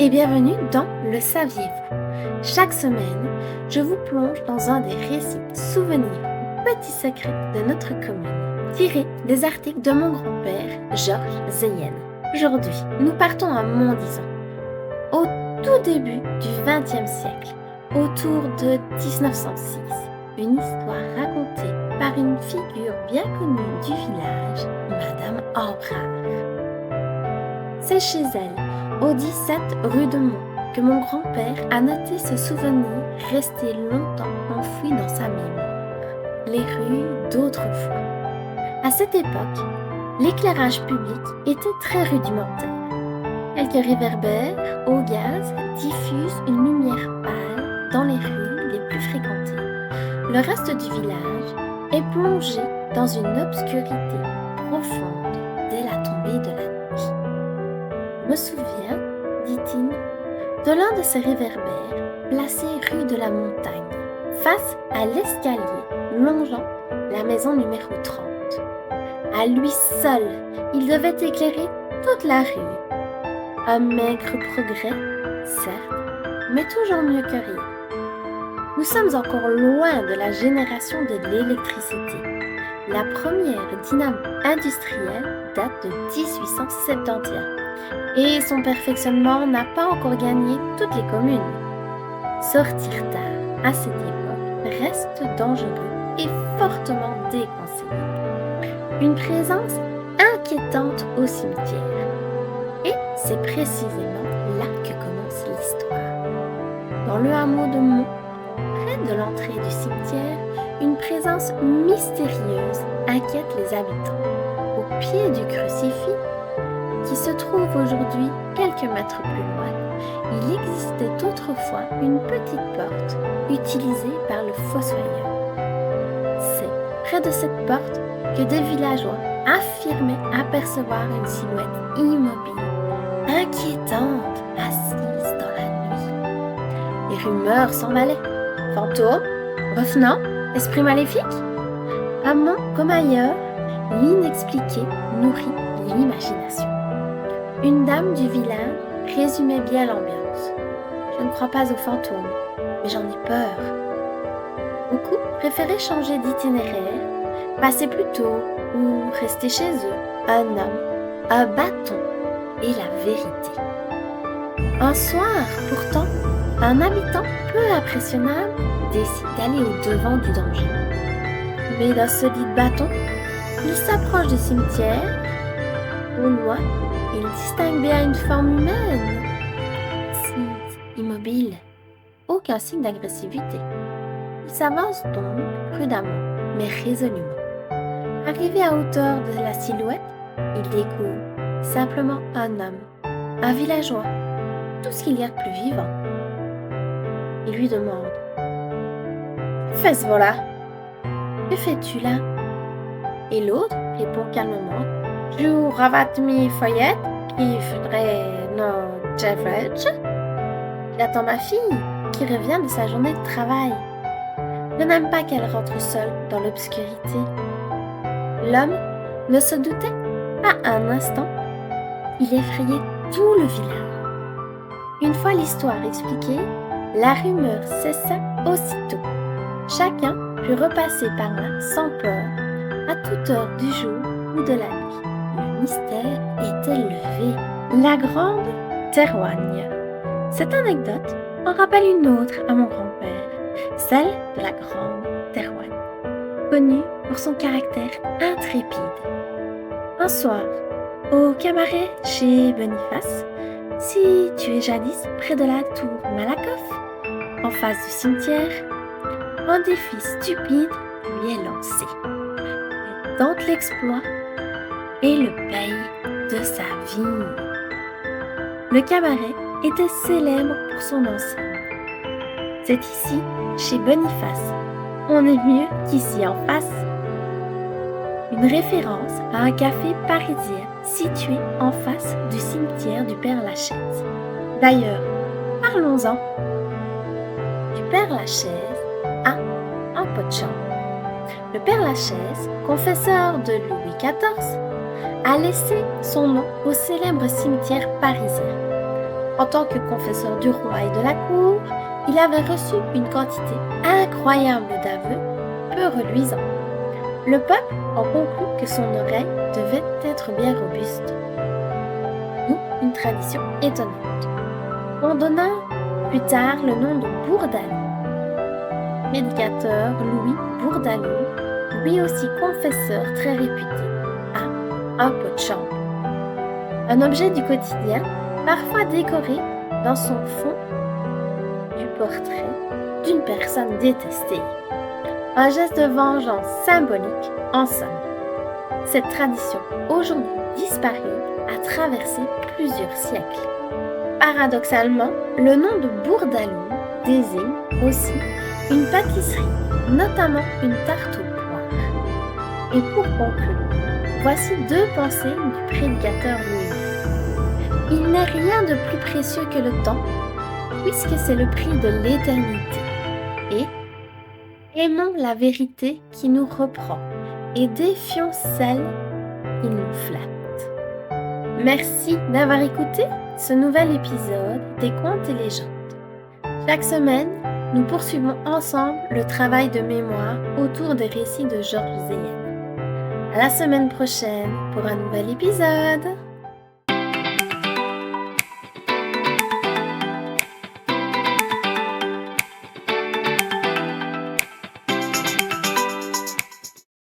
et bienvenue dans Le Saviez-vous. Chaque semaine, je vous plonge dans un des récits, souvenirs ou petits secrets de notre commune, tirés des articles de mon grand-père, Georges Zeyen. Aujourd'hui, nous partons à Montdizon, au tout début du XXe siècle, autour de 1906. Une histoire racontée par une figure bien connue du village, Madame Ambrard. C'est chez elle, au 17 rue de Mont, que mon grand-père a noté ce souvenir resté longtemps enfoui dans sa mémoire. Les rues d'autrefois. À cette époque, l'éclairage public était très rudimentaire. Quelques réverbères au gaz diffusent une lumière pâle dans les rues les plus fréquentées. Le reste du village est plongé dans une obscurité profonde dès la tombée de la nuit. Je me souviens, dit-il, de l'un de ces réverbères placé rue de la Montagne, face à l'escalier longeant la maison numéro 30. À lui seul, il devait éclairer toute la rue. Un maigre progrès, certes, mais toujours mieux que rien. Nous sommes encore loin de la génération de l'électricité. La première dynamo industrielle date de 1871 et son perfectionnement n'a pas encore gagné toutes les communes. Sortir tard à cette époque reste dangereux et fortement déconseillé. Une présence inquiétante au cimetière. Et c'est précisément là que commence l'histoire. Dans le hameau de Mont, près de l'entrée du cimetière, une présence mystérieuse inquiète les habitants. Au pied du crucifix, qui se trouve aujourd'hui quelques mètres plus loin, il existait autrefois une petite porte utilisée par le fossoyeur. C'est près de cette porte que des villageois affirmaient apercevoir une silhouette immobile, inquiétante, assise dans la nuit. Les rumeurs s'emballaient. Fantômes, revenants, esprits maléfiques. À Mont comme ailleurs, l'inexpliqué nourrit l'imagination. Une dame du village résumait bien l'ambiance. Je ne crois pas aux fantômes, mais j'en ai peur. Beaucoup préféraient changer d'itinéraire, passer plus tôt ou rester chez eux. Un homme, un bâton et la vérité. Un soir, pourtant, un habitant peu impressionnable décide d'aller au-devant du danger. Mais d'un solide bâton, il s'approche du cimetière. Au loin, il distingue bien une forme humaine, assise, immobile, aucun signe d'agressivité. Il s'avance donc prudemment, mais résolument. Arrivé à hauteur de la silhouette, il découvre simplement un homme, un villageois, tout ce qu'il y a de plus vivant. Il lui demande « Que fais-ce voilà ? Que fais-tu là ?» Et l'autre répond calmement « Je ravate mes feuillettes qui faudrait notre average. J'attends ma fille qui revient de sa journée de travail. Je n'aime pas qu'elle rentre seule dans l'obscurité. » L'homme ne se doutait pas un instant. Il effrayait tout le village. Une fois l'histoire expliquée, la rumeur cessa aussitôt. Chacun put repasser par là sans peur, à toute heure du jour ou de la nuit. Le mystère était levé. La grande Terroigne. Cette anecdote en rappelle une autre à mon grand-père, celle de la grande Terroigne, connue pour son caractère intrépide. Un soir, au cabaret chez Boniface, situé jadis près de la tour Malakoff, en face du cimetière, un défi stupide lui est lancé. Il tente l'exploit et le paye de sa vie. Le cabaret était célèbre pour son enseigne. C'est ici, chez Boniface, on est mieux qu'ici en face. Une référence à un café parisien situé en face du cimetière du Père-Lachaise. D'ailleurs, parlons-en. Du Père-Lachaise à un pot de chambre. Le Père-Lachaise, confesseur de Louis XIV, a laissé son nom au célèbre cimetière parisien. En tant que confesseur du roi et de la cour, il avait reçu une quantité incroyable d'aveux peu reluisants. Le peuple en conclut que son oreille devait être bien robuste. D'où une tradition étonnante. On donna plus tard le nom de Bourdaloue. Prédicateur Louis Bourdaloue, lui aussi confesseur très réputé, a un pot de chambre. Un objet du quotidien, parfois décoré dans son fond du portrait d'une personne détestée. Un geste de vengeance symbolique en somme. Cette tradition, aujourd'hui disparue, a traversé plusieurs siècles. Paradoxalement, le nom de Bourdaloue désigne aussi une pâtisserie, notamment une tarte aux poires. Et pour conclure, voici deux pensées du prédicateur Louis. Il n'est rien de plus précieux que le temps, puisque c'est le prix de l'éternité. Et aimons la vérité qui nous reprend et défions celle qui nous flatte. Merci d'avoir écouté ce nouvel épisode des Contes et légendes. Chaque semaine, nous poursuivons ensemble le travail de mémoire autour des récits de Georges Zéhen. À la semaine prochaine pour un nouvel épisode.